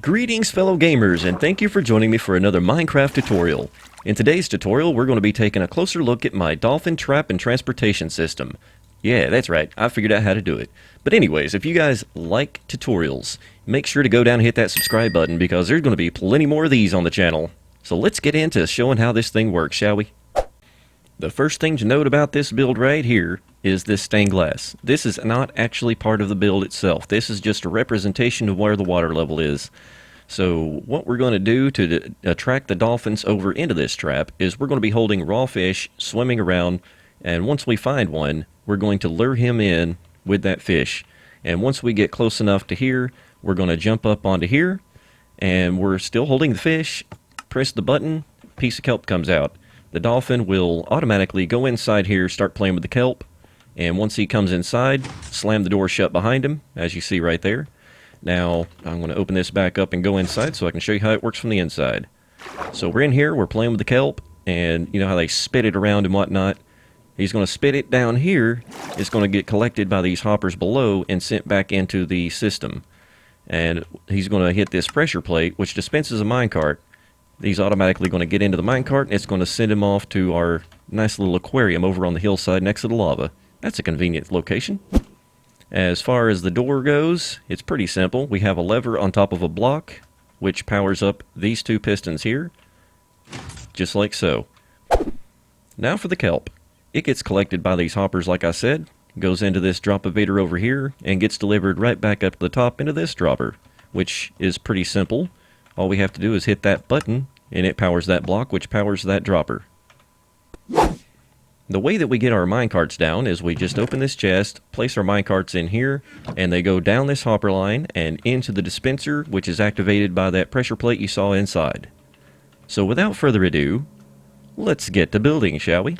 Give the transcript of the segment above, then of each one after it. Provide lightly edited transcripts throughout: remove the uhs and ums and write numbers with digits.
Greetings fellow gamers, and thank you for joining me for another Minecraft tutorial. In today's tutorial we're going to be taking a closer look at my Dolphin Trap and transportation system. Yeah, that's right, I figured out how to do it. But anyways, if you guys like tutorials, make sure to go down and hit that subscribe button because there's going to be plenty more of these on the channel. So let's get into showing how this thing works, shall we? The first thing to note about this build right here is this stained glass. This is not actually part of the build itself. This is just a representation of where the water level is. So what we're going to do to attract the dolphins over into this trap is we're going to be holding raw fish swimming around, and once we find one, we're going to lure him in with that fish. And once we get close enough to here, we're going to jump up onto here, and we're still holding the fish, press the button, piece of kelp comes out. The dolphin will automatically go inside here, start playing with the kelp, and once he comes inside, slam the door shut behind him, as you see right there. Now, I'm going to open this back up and go inside so I can show you how it works from the inside. So we're in here, we're playing with the kelp, and you know how they spit it around and whatnot? He's going to spit it down here, it's going to get collected by these hoppers below and sent back into the system. And he's going to hit this pressure plate, which dispenses a minecart. He's automatically going to get into the minecart, and it's going to send him off to our nice little aquarium over on the hillside next to the lava. That's a convenient location. As far as the door goes, it's pretty simple. We have a lever on top of a block, which powers up these two pistons here, just like so. Now for the kelp. It gets collected by these hoppers, like I said, goes into this drop-evator over here, and gets delivered right back up to the top into this dropper, which is pretty simple. All we have to do is hit that button, and it powers that block, which powers that dropper. The way that we get our minecarts down is we just open this chest, place our minecarts in here, and they go down this hopper line and into the dispenser, which is activated by that pressure plate you saw inside. So without further ado, let's get to building, shall we?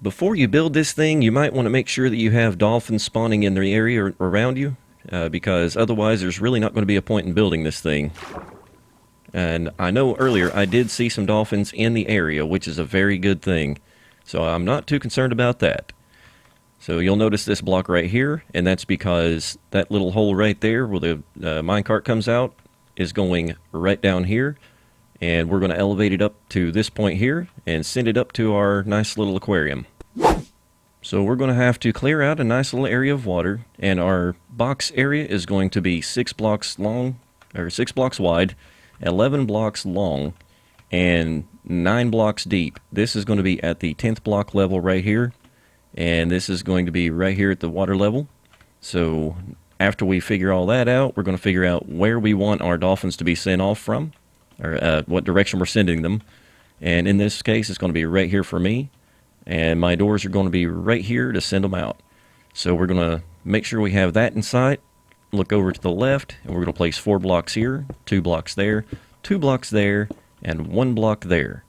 Before you build this thing, you might want to make sure that you have dolphins spawning in the area around you, because otherwise there's really not going to be a point in building this thing. And I know earlier I did see some dolphins in the area, which is a very good thing. So I'm not too concerned about that. So you'll notice this block right here, and that's because that little hole right there where the minecart comes out is going right down here. And we're going to elevate it up to this point here and send it up to our nice little aquarium. So we're going to have to clear out a nice little area of water, and our box area is going to be 6 blocks long, or 6 blocks wide, 11 blocks long, and 9 blocks deep. This is going to be at the 10th block level right here, and this is going to be right here at the water level. So after we figure all that out, we're going to figure out where we want our dolphins to be sent off from, or what direction we're sending them. And in this case, it's going to be right here for me, and my doors are going to be right here to send them out. So we're going to make sure we have that in sight, look over to the left, and we're going to place 4 blocks here, 2 blocks there, 2 blocks there, and 1 block there.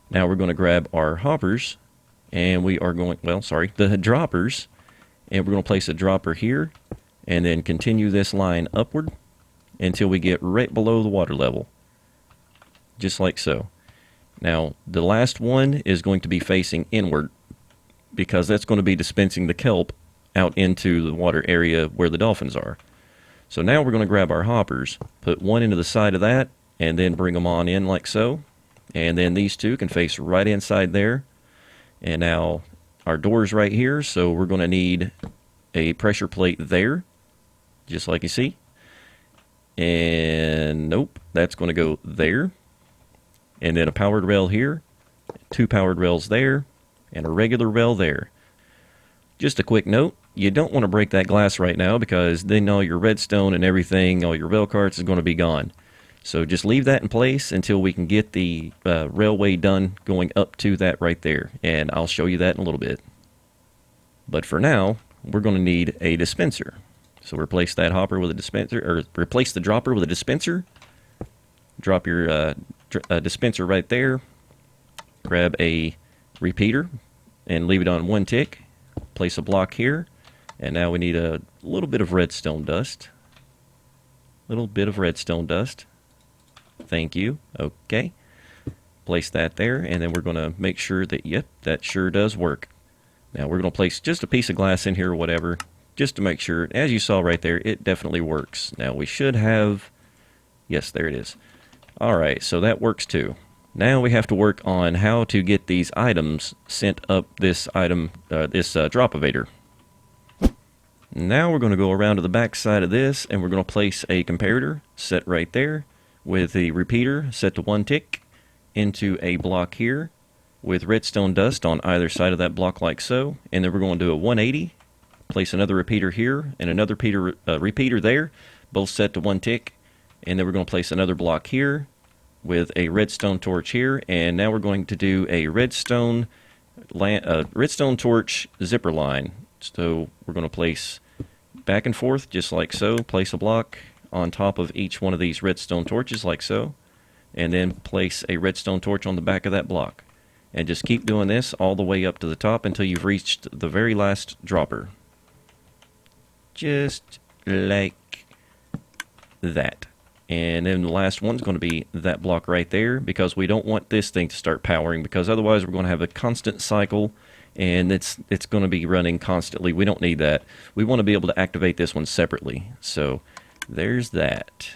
Now we're going to grab our hoppers, and we are going, the droppers, and we're going to place a dropper here, and then continue this line upward until we get right below the water level. Just like so. Now, the last one is going to be facing inward, because that's going to be dispensing the kelp out into the water area where the dolphins are. So now we're going to grab our hoppers, put one into the side of that, and then bring them on in like so. And then these two can face right inside there. And now our door's right here, so we're going to need a pressure plate there, just like you see. And nope, that's going to go there. And then a powered rail here, 2 powered rails there, and a regular rail there. Just a quick note, you don't want to break that glass right now, because then all your redstone and everything, all your rail carts is going to be gone. So just leave that in place until we can get the railway done going up to that right there, and I'll show you that in a little bit. But for now, we're going to need a dispenser. So replace that hopper with a dispenser, or replace the dropper with a dispenser. Drop your dispenser right there. Grab a repeater and leave it on 1 tick. Place a block here, and now we need a little bit of redstone dust. Little bit of redstone dust. Thank you. Okay. Place that there, and then we're going to make sure that, yep, that sure does work. Now we're going to place just a piece of glass in here or whatever, just to make sure. As you saw right there, it definitely works. Now we should have Yes, there it is. Alright, so that works too. Now we have to work on how to get these items sent up this drop evader. Now we're going to go around to the back side of this, and we're going to place a comparator set right there with the repeater set to 1 tick into a block here with redstone dust on either side of that block like so. And then we're going to do a 180, place another repeater here and another repeater there, both set to 1 tick. And then we're going to place another block here with a redstone torch here. And now we're going to do a redstone torch zipper line. So we're going to place back and forth just like so, place a block on top of each one of these redstone torches like so, and then place a redstone torch on the back of that block. And just keep doing this all the way up to the top until you've reached the very last dropper. Just like that. And then the last one's going to be that block right there, because we don't want this thing to start powering, because otherwise we're going to have a constant cycle and it's going to be running constantly. We don't need that. We want to be able to activate this one separately. So there's that.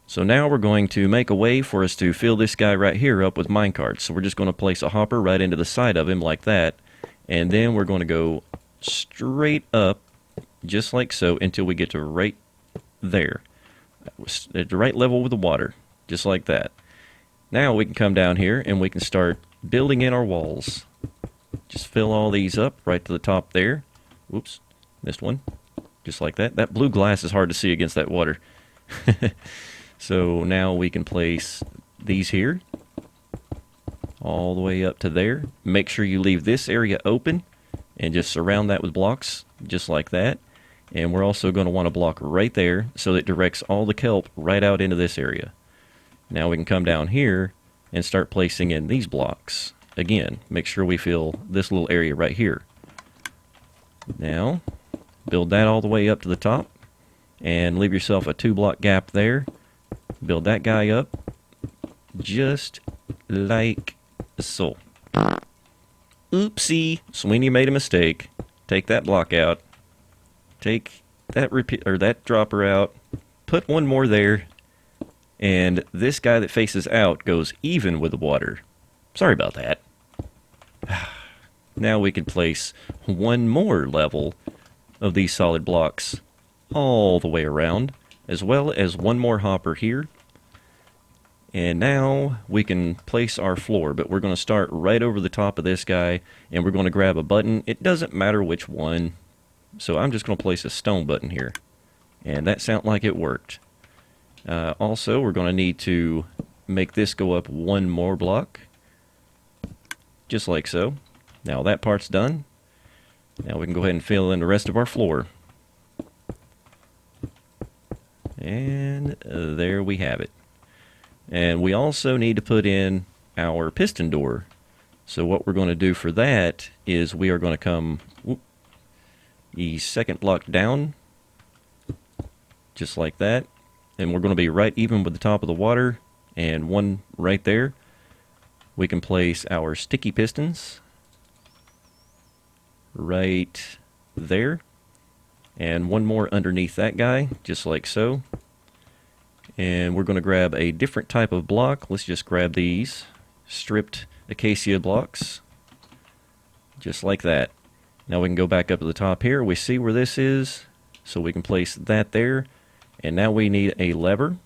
So now we're going to make a way for us to fill this guy right here up with minecarts. So we're just going to place a hopper right into the side of him like that, and then we're going to go straight up just like so until we get to right there, at the right level with the water, just like that. Now we can come down here and we can start building in our walls. Just fill all these up right to the top there. Whoops, missed one. Just like that. That blue glass is hard to see against that water. So now we can place these here all the way up to there. Make sure you leave this area open and just surround that with blocks just like that. And we're also going to want a block right there so that it directs all the kelp right out into this area. Now we can come down here and start placing in these blocks. Again, make sure we fill this little area right here. Now, build that all the way up to the top and leave yourself a 2-block gap there. Build that guy up just like so. Oopsie, Sweeney made a mistake. Take that block out. Take that that dropper out. Put one more there. And this guy that faces out goes even with the water. Sorry about that. Now we can place one more level of these solid blocks all the way around, as well as one more hopper here. And now we can place our floor, but we're going to start right over the top of this guy, and we're going to grab a button. It doesn't matter which one, so I'm just going to place a stone button here. And that sounded like it worked. Also, we're going to need to make this go up one more block, just like so. Now that part's done. Now we can go ahead and fill in the rest of our floor. And there we have it. And we also need to put in our piston door. So what we're going to do for that is we are going to come the second block down, just like that. And we're going to be right even with the top of the water, and one right there. We can place our sticky pistons right there, and one more underneath that guy, just like so. And we're going to grab a different type of block. Let's just grab these stripped acacia blocks, just like that. Now we can go back up to the top here. We see where this is, so we can place that there. And now we need a lever,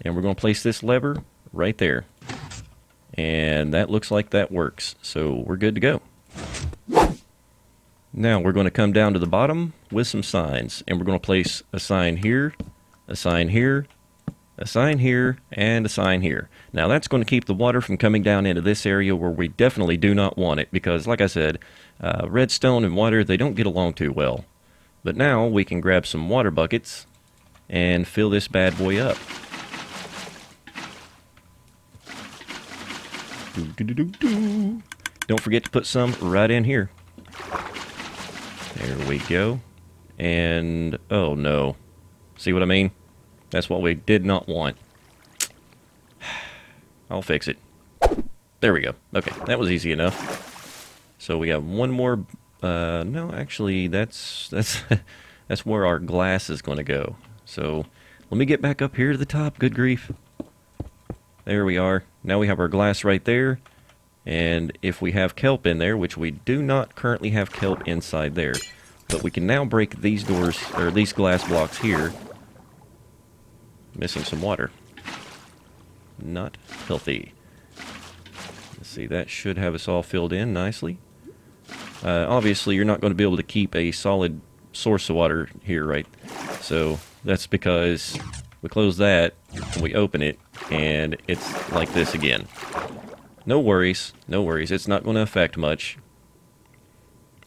and we're going to place this lever right there. And that looks like that works, so we're good to go. Now we're going to come down to the bottom with some signs, and we're going to place a sign here, a sign here, a sign here, and a sign here. Now that's going to keep the water from coming down into this area where we definitely do not want it, because like I said, redstone and water, they don't get along too well. But now we can grab some water buckets and fill this bad boy up. Don't forget to put some right in here. There we go. And, oh no. See what I mean? That's what we did not want. I'll fix it. There we go. Okay, that was easy enough. So we got one more, no, actually, that's where our glass is going to go. So Let me get back up here to the top. Good grief. There we are. Now we have our glass right there. And if we have kelp in there, which we do not currently have kelp inside there, but we can now break these doors, or these glass blocks here. Missing some water. Not healthy. Let's see, that should have us all filled in nicely. Obviously, you're not going to be able to keep a solid source of water here, right? So that's because we close that, and we open it, and it's like this again. No worries, no worries. It's not going to affect much.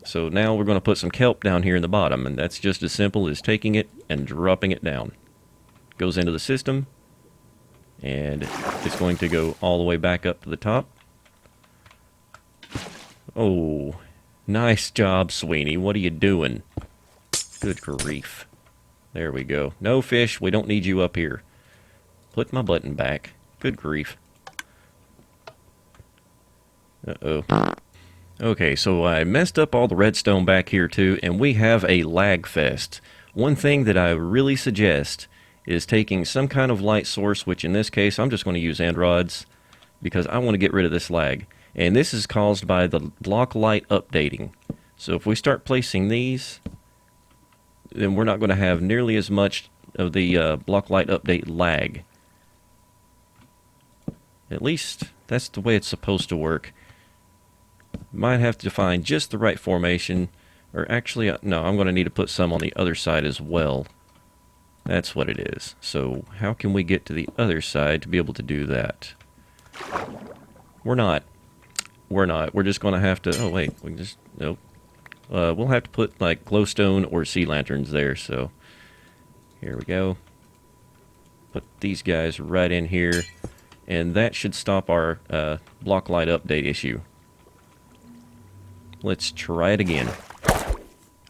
So now we're going to put some kelp down here in the bottom, and that's just as simple as taking it and dropping it down. Goes into the system, and it's going to go all the way back up to the top. Oh, nice job, Sweeney. What are you doing? Good grief. There we go. No fish, we don't need you up here. Put my button back. Good grief. Uh-oh. Okay, so I messed up all the redstone back here too, and we have a lag fest. One thing that I really suggest is taking some kind of light source, which in this case I'm just going to use end rods, because I want to get rid of this lag. And this is caused by the block light updating. So if we start placing these, then we're not going to have nearly as much of the block light update lag. At least that's the way it's supposed to work. Might have to find just the right formation, or actually, no, I'm going to need to put some on the other side as well. That's what it is. So how can we get to the other side to be able to do that? We're not. We're just going to have to, oh wait, we can just, nope. We'll have to put like glowstone or sea lanterns there, so here we go. Put these guys right in here, and that should stop our block light update issue. Let's try it again.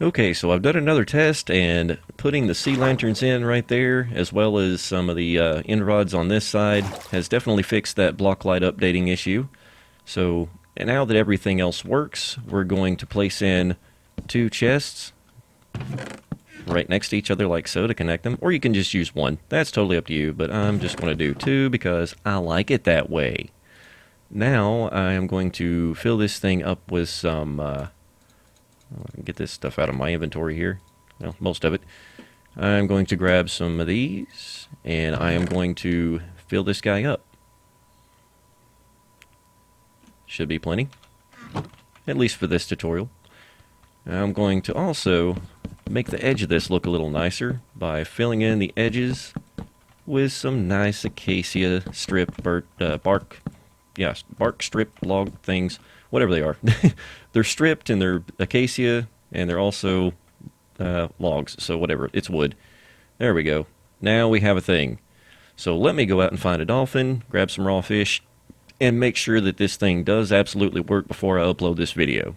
Okay, so I've done another test, and putting the sea lanterns in right there, as well as some of the end rods on this side, has definitely fixed that block light updating issue. So, and now that everything else works, we're going to place in 2 chests right next to each other like so to connect them, or you can just use 1. That's totally up to you, but I'm just going to do 2 because I like it that way. Now I am going to fill this thing up with some, get this stuff out of my inventory here, well, most of it. I'm going to grab some of these, and I am going to fill this guy up. Should be plenty, at least for this tutorial. I'm going to also make the edge of this look a little nicer by filling in the edges with some nice acacia strip, bark strip log things, whatever they are. They're stripped and they're acacia, and they're also logs, so whatever, it's wood. There we go. Now we have a thing. So let me go out and find a dolphin, grab some raw fish, and make sure that this thing does absolutely work before I upload this video.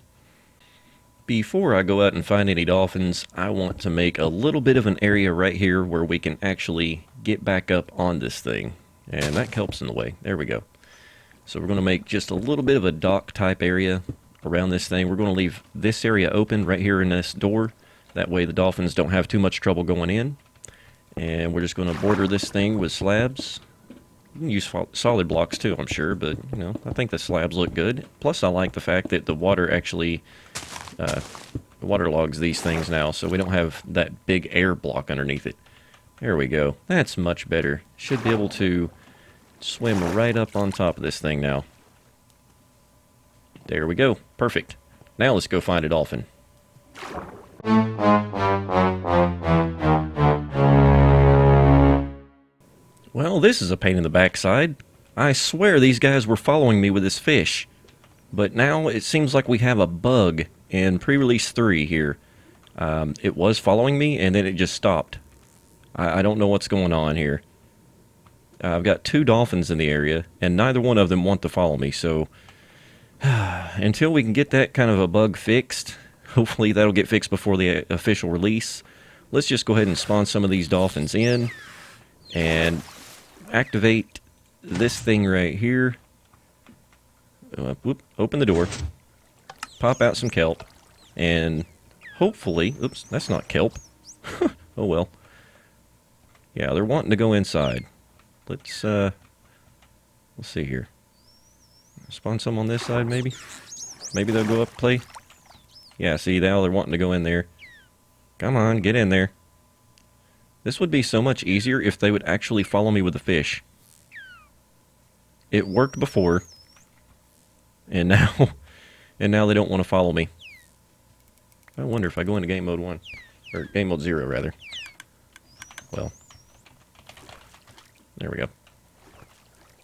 Before I go out and find any dolphins, I want to make a little bit of an area right here where we can actually get back up on this thing. And that helps in the way. There we go. So we're going to make just a little bit of a dock type area around this thing. We're going to leave this area open right here in this door. That way the dolphins don't have too much trouble going in. And we're just going to border this thing with slabs. You can use solid blocks too, I'm sure, but you know, I think the slabs look good. Plus I like the fact that the water actually waterlogs these things now, so we don't have that big air block underneath it. There we go. That's much better. Should be able to swim right up on top of this thing now. There we go. Perfect. Now let's go find a dolphin. Well, this is a pain in the backside. I swear these guys were following me with this fish. But now it seems like we have a bug in pre-release 3 here. It was following me and then it just stopped. I don't know what's going on here. I've got 2 dolphins in the area and neither one of them want to follow me, so until we can get that kind of a bug fixed, hopefully that'll get fixed before the official release, let's just go ahead and spawn some of these dolphins in and activate this thing right here. Open the door, pop out some kelp, and hopefully, oops, that's not kelp. Oh well. Yeah, they're wanting to go inside. Let's see here. Spawn some on this side, maybe? Maybe they'll go up and play. Yeah, see, now they're wanting to go in there. Come on, get in there. This would be so much easier if they would actually follow me with the fish. It worked before, and now, and now they don't want to follow me. I wonder if I go into game mode 1, or game mode 0 rather. Well, there we go.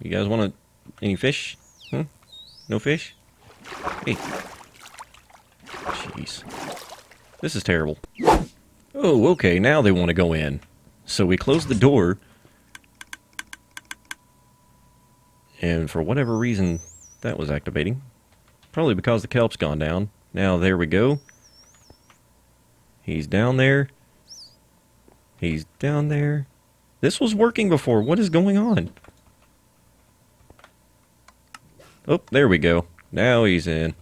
You guys want any fish? No fish? Hey. Jeez. This is terrible. Oh, okay, now they want to go in. So we close the door. And for whatever reason, that was activating. Probably because the kelp's gone down. Now, there we go. He's down there. He's down there. This was working before. What is going on? Oh, there we go. Now he's in.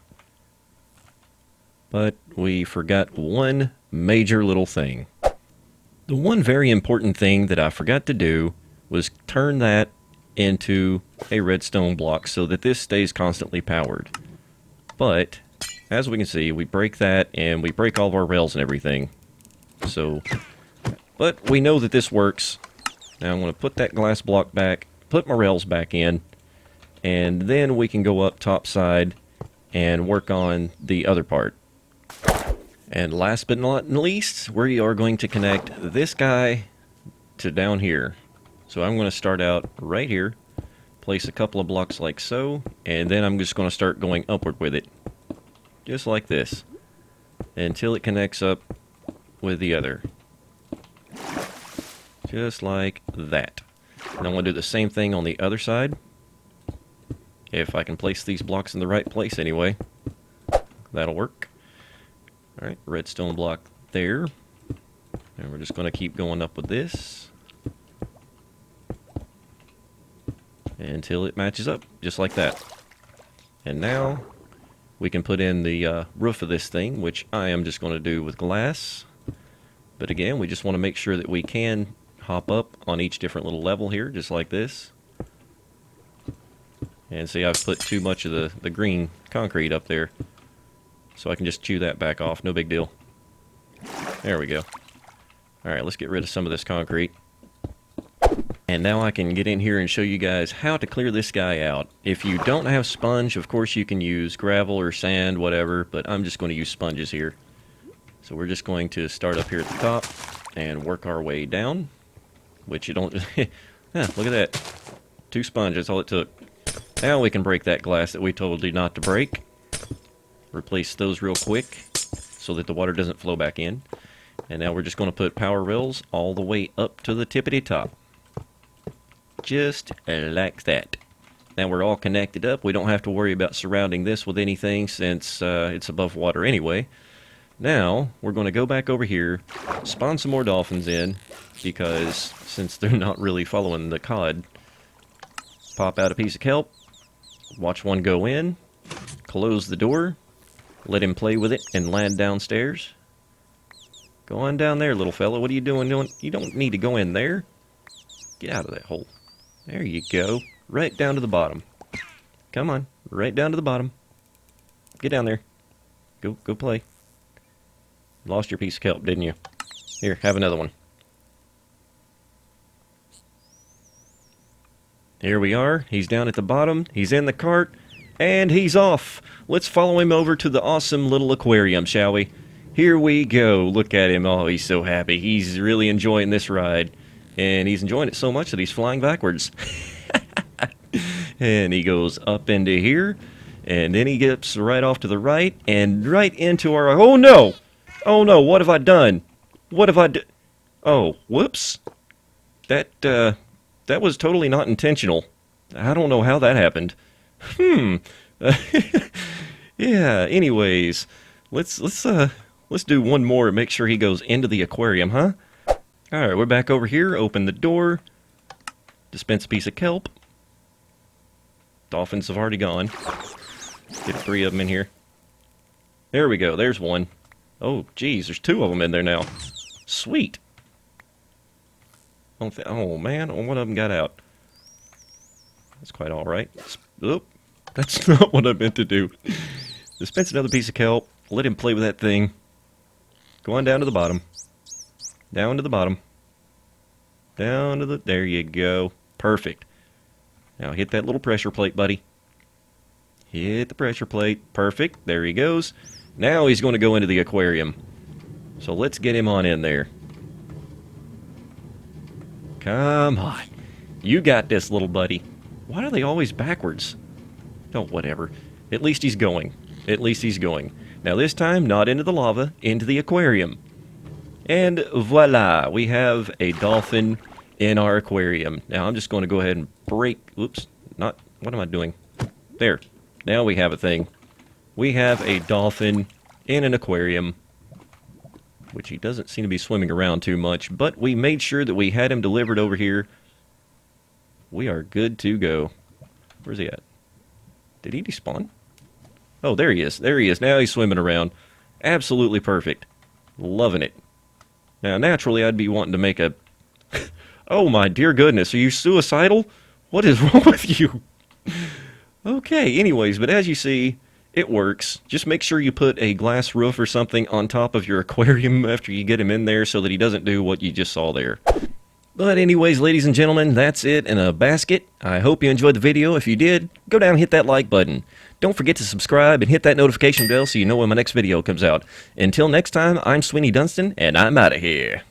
But we forgot one major little thing. The one very important thing that I forgot to do was turn that into a redstone block so that this stays constantly powered. But, as we can see, we break that and we break all of our rails and everything. So, but we know that this works. Now I'm going to put that glass block back, put my rails back in, and then we can go up top side and work on the other part. And last but not least, we are going to connect this guy to down here. So I'm going to start out right here, place a couple of blocks like so, and then I'm just going to start going upward with it. Just like this. Until it connects up with the other. Just like that. And I'm going to do the same thing on the other side. If I can place these blocks in the right place anyway. That'll work. Alright, redstone block there. And we're just going to keep going up with this. Until it matches up, just like that. And now, we can put in the roof of this thing, which I am just going to do with glass. But again, we just want to make sure that we can hop up on each different little level here, just like this. And see, I've put too much of the green concrete up there. So I can just chew that back off, no big deal. There we go. Alright, let's get rid of some of this concrete. And now I can get in here and show you guys how to clear this guy out. If you don't have sponge, of course you can use gravel or sand, whatever, but I'm just going to use sponges here. So we're just going to start up here at the top and work our way down. Which you don't... yeah, look at that. 2 sponges, that's all it took. Now we can break that glass that we told you not to break. Replace those real quick so that the water doesn't flow back in. And now we're just going to put power rails all the way up to the tippity top. Just like that. Now we're all connected up. We don't have to worry about surrounding this with anything since it's above water anyway. Now we're going to go back over here, spawn some more dolphins in, because since they're not really following the cod, pop out a piece of kelp, watch one go in, close the door, let him play with it and land downstairs. Go on down there, little fella. What are you doing? You don't need to go in there. Get out of that hole. There you go. Right down to the bottom. Come on. Right down to the bottom. Get down there. Go play. Lost your piece of kelp, didn't you? Here, have another one. Here we are. He's down at the bottom. He's in the cart. And he's off. Let's follow him over to the awesome little aquarium, shall we? Here we go. Look at him. Oh, he's so happy. He's really enjoying this ride. And he's enjoying it so much that he's flying backwards. And he goes up into here. And then he gets right off to the right. And right into our... Oh, no! Oh, no. What have I done? What have I done? Oh, whoops. That was totally not intentional. I don't know how that happened. Yeah, anyways. Let's do one more and make sure he goes into the aquarium, huh? Alright, we're back over here. Open the door. Dispense a piece of kelp. Dolphins have already gone. Get 3 of them in here. There we go. There's one. Oh, geez. There's 2 of them in there now. Sweet. Oh, man. One of them got out. That's quite all right. Oop. That's not what I meant to do. Dispense another piece of kelp. Let him play with that thing. Go on down to the bottom. Down to the bottom. Down to the... There you go. Perfect. Now hit that little pressure plate, buddy. Hit the pressure plate. Perfect. There he goes. Now he's going to go into the aquarium. So let's get him on in there. Come on. You got this, little buddy. Why are they always backwards? Oh, whatever. At least he's going. At least he's going. Now this time, not into the lava, into the aquarium. And voila, we have a dolphin in our aquarium. Now I'm just going to go ahead and break... Oops, not... What am I doing? There. Now we have a thing. We have a dolphin in an aquarium, which he doesn't seem to be swimming around too much, but we made sure that we had him delivered over here. We are good to go. Where's he at? Did he despawn? Oh, there he is. There he is. Now he's swimming around. Absolutely perfect. Loving it. Now, naturally, I'd be wanting to make a... Oh, my dear goodness. Are you suicidal? What is wrong with you? Okay, anyways, but as you see, it works. Just make sure you put a glass roof or something on top of your aquarium after you get him in there so that he doesn't do what you just saw there. But anyways, ladies and gentlemen, that's it in a basket. I hope you enjoyed the video. If you did, go down and hit that like button. Don't forget to subscribe and hit that notification bell so you know when my next video comes out. Until next time, I'm Sweeney Dunston, and I'm out of here.